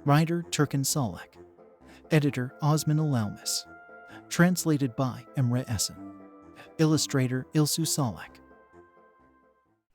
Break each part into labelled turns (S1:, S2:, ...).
S1: Writer Turkin Salek. Editor Osman Alaumis. Translated by Emre Essen. Illustrator Ilsu Salek.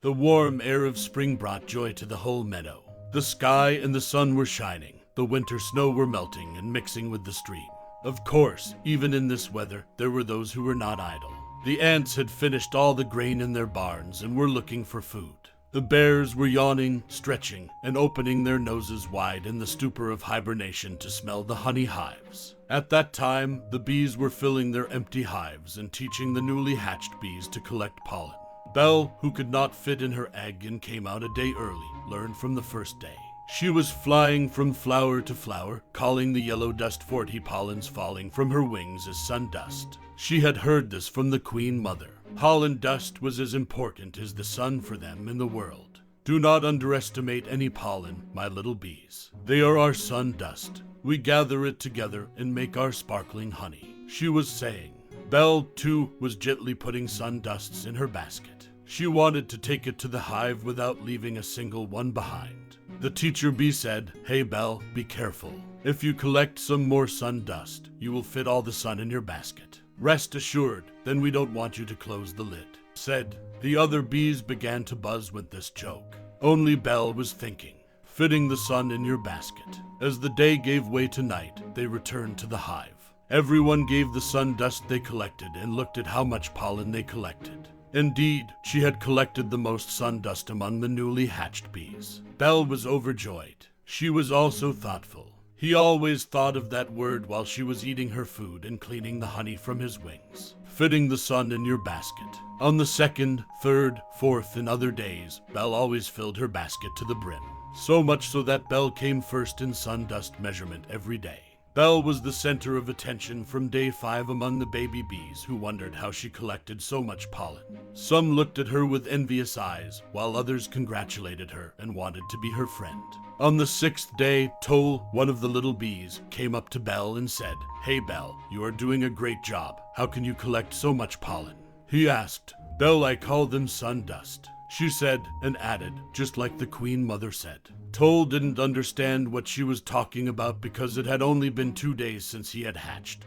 S2: The warm air of spring brought joy to the whole meadow. The sky and the sun were shining. The winter snow were melting and mixing with the stream. Of course, even in this weather, there were those who were not idle. The ants had finished all the grain in their barns and were looking for food. The bears were yawning, stretching, and opening their noses wide in the stupor of hibernation to smell the honey hives. At that time, the bees were filling their empty hives and teaching the newly hatched bees to collect pollen. Belle, who could not fit in her egg and came out a day early, learned from the first day. She was flying from flower to flower, calling the yellow dust forty pollens falling from her wings as sun dust. She had heard this from the Queen Mother. Pollen dust was as important as the sun for them in the world. Do not underestimate any pollen, my little bees. They are our sun dust. We gather it together and make our sparkling honey, she was saying. Belle, too, was gently putting sun dusts in her basket. She wanted to take it to the hive without leaving a single one behind. The teacher bee said, "Hey Belle, be careful. If you collect some more sun dust, you will fit all the sun in your basket. Rest assured, then we don't want you to close the lid," said. The other bees began to buzz with this joke. Only Belle was thinking, fitting the sun in your basket. As the day gave way to night, they returned to the hive. Everyone gave the sun dust they collected and looked at how much pollen they collected. Indeed, she had collected the most sun dust among the newly hatched bees. Belle was overjoyed. She was also thoughtful. He always thought of that word while she was eating her food and cleaning the honey from his wings. Fitting the sun in your basket. On the second, third, fourth, and other days, Belle always filled her basket to the brim. So much so that Belle came first in sun dust measurement every day. Belle was the center of attention from day 5 among the baby bees who wondered how she collected so much pollen. Some looked at her with envious eyes, while others congratulated her and wanted to be her friend. On the 6th day, Toll, one of the little bees, came up to Belle and said, "Hey Belle, you are doing a great job. How can you collect so much pollen?" He asked. "Belle, I call them sun dust," she said, and added, just like the Queen Mother said. Toll didn't understand what she was talking about because it had only been 2 days since he had hatched,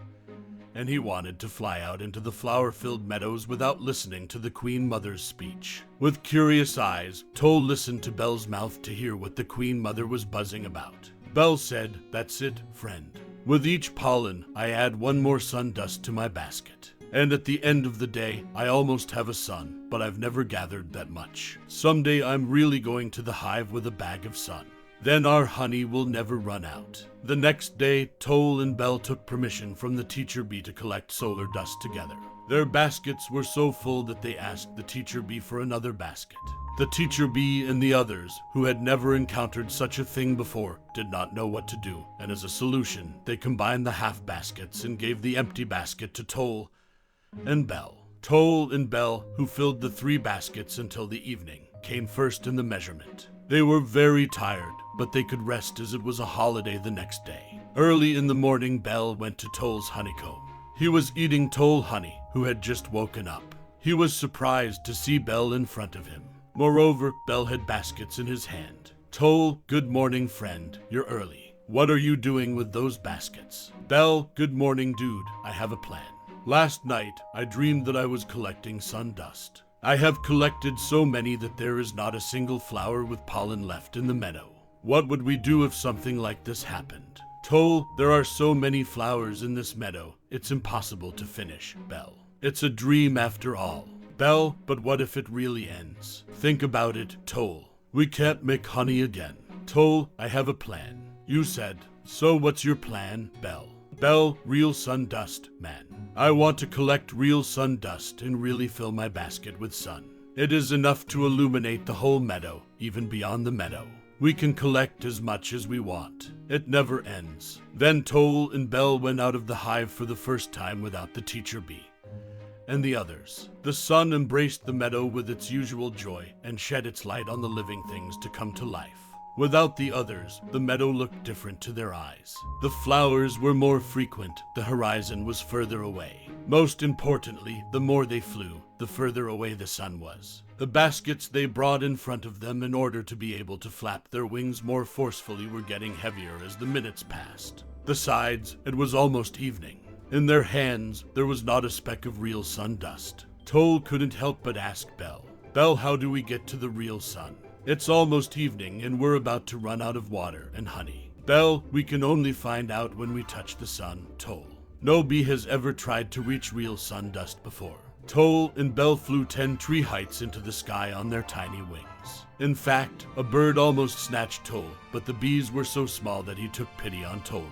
S2: and he wanted to fly out into the flower-filled meadows without listening to the Queen Mother's speech. With curious eyes, Toll listened to Belle's mouth to hear what the Queen Mother was buzzing about. Belle said, "That's it, friend. With each pollen, I add one more sun dust to my basket. And at the end of the day, I almost have a sun, but I've never gathered that much. Someday I'm really going to the hive with a bag of sun. Then our honey will never run out." The next day, Toll and Belle took permission from the teacher bee to collect solar dust together. Their baskets were so full that they asked the teacher bee for another basket. The teacher bee and the others, who had never encountered such a thing before, did not know what to do, and as a solution, they combined the half baskets and gave the empty basket to Toll and Belle. Toll and Belle, who filled the 3 baskets until the evening, came first in the measurement. They were very tired, but they could rest as it was a holiday the next day. Early in the morning, Belle went to Toll's honeycomb. He was eating Toll honey, who had just woken up. He was surprised to see Belle in front of him. Moreover, Belle had baskets in his hand. "Toll, good morning, friend. You're early. What are you doing with those baskets?" "Belle, good morning, dude. I have a plan. Last night, I dreamed that I was collecting sun dust. I have collected so many that there is not a single flower with pollen left in the meadow. What would we do if something like this happened?" "Toll, there are so many flowers in this meadow, it's impossible to finish, Belle. It's a dream after all." "Belle, but what if it really ends? Think about it, Toll. We can't make honey again." "Toll, I have a plan." "You said. So what's your plan, Belle?" "Belle, real sun dust, man. I want to collect real sun dust and really fill my basket with sun. It is enough to illuminate the whole meadow, even beyond the meadow. We can collect as much as we want. It never ends." Then Toll and Belle went out of the hive for the first time without the teacher bee and the others. The sun embraced the meadow with its usual joy and shed its light on the living things to come to life. Without the others, the meadow looked different to their eyes. The flowers were more frequent, the horizon was further away. Most importantly, the more they flew, the further away the sun was. The baskets they brought in front of them in order to be able to flap their wings more forcefully were getting heavier as the minutes passed. Besides, it was almost evening. In their hands, there was not a speck of real sun dust. Toll couldn't help but ask Belle, "Belle, how do we get to the real sun? It's almost evening and we're about to run out of water and honey." "Belle, we can only find out when we touch the sun, Toll. No bee has ever tried to reach real sun dust before." Toll and Belle flew 10 tree heights into the sky on their tiny wings. In fact, a bird almost snatched Toll, but the bees were so small that he took pity on Toll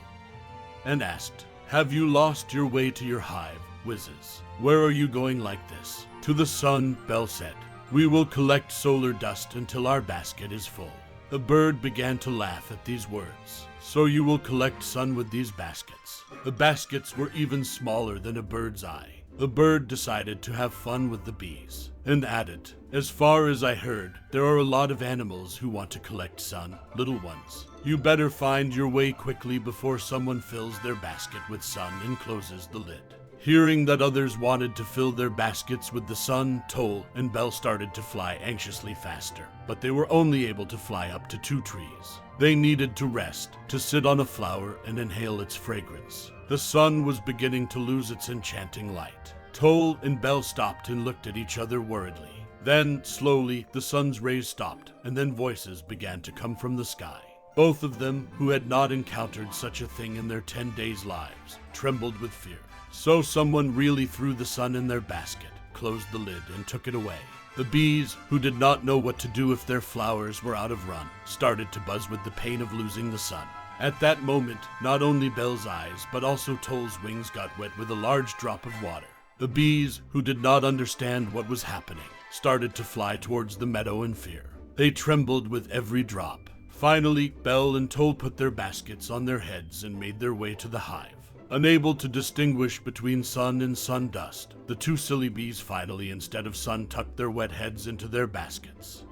S2: and asked, "Have you lost your way to your hive, Whizzes? Where are you going like this?" "To the sun," Belle said. "We will collect solar dust until our basket is full." The bird began to laugh at these words. "So you will collect sun with these baskets?" The baskets were even smaller than a bird's eye. The bird decided to have fun with the bees and added, "As far as I heard, there are a lot of animals who want to collect sun, little ones. You better find your way quickly before someone fills their basket with sun and closes the lid." Hearing that others wanted to fill their baskets with the sun, Toll and Belle started to fly anxiously faster, but they were only able to fly up to 2 trees. They needed to rest, to sit on a flower and inhale its fragrance. The sun was beginning to lose its enchanting light. Toll and Belle stopped and looked at each other worriedly. Then, slowly, the sun's rays stopped, and then voices began to come from the sky. Both of them, who had not encountered such a thing in their 10 days' lives, trembled with fear. So someone really threw the sun in their basket, closed the lid, and took it away. The bees, who did not know what to do if their flowers were out of run, started to buzz with the pain of losing the sun. At that moment, not only Belle's eyes, but also Toll's wings got wet with a large drop of water. The bees, who did not understand what was happening, started to fly towards the meadow in fear. They trembled with every drop. Finally, Belle and Toll put their baskets on their heads and made their way to the hive. Unable to distinguish between sun and sun dust, the 2 silly bees finally, instead of sun, tucked their wet heads into their baskets.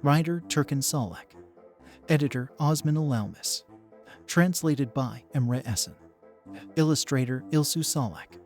S1: Writer Turkin Salek. Editor Osman Alalmis. Translated by Emre Essen. Illustrator Ilsu Salek.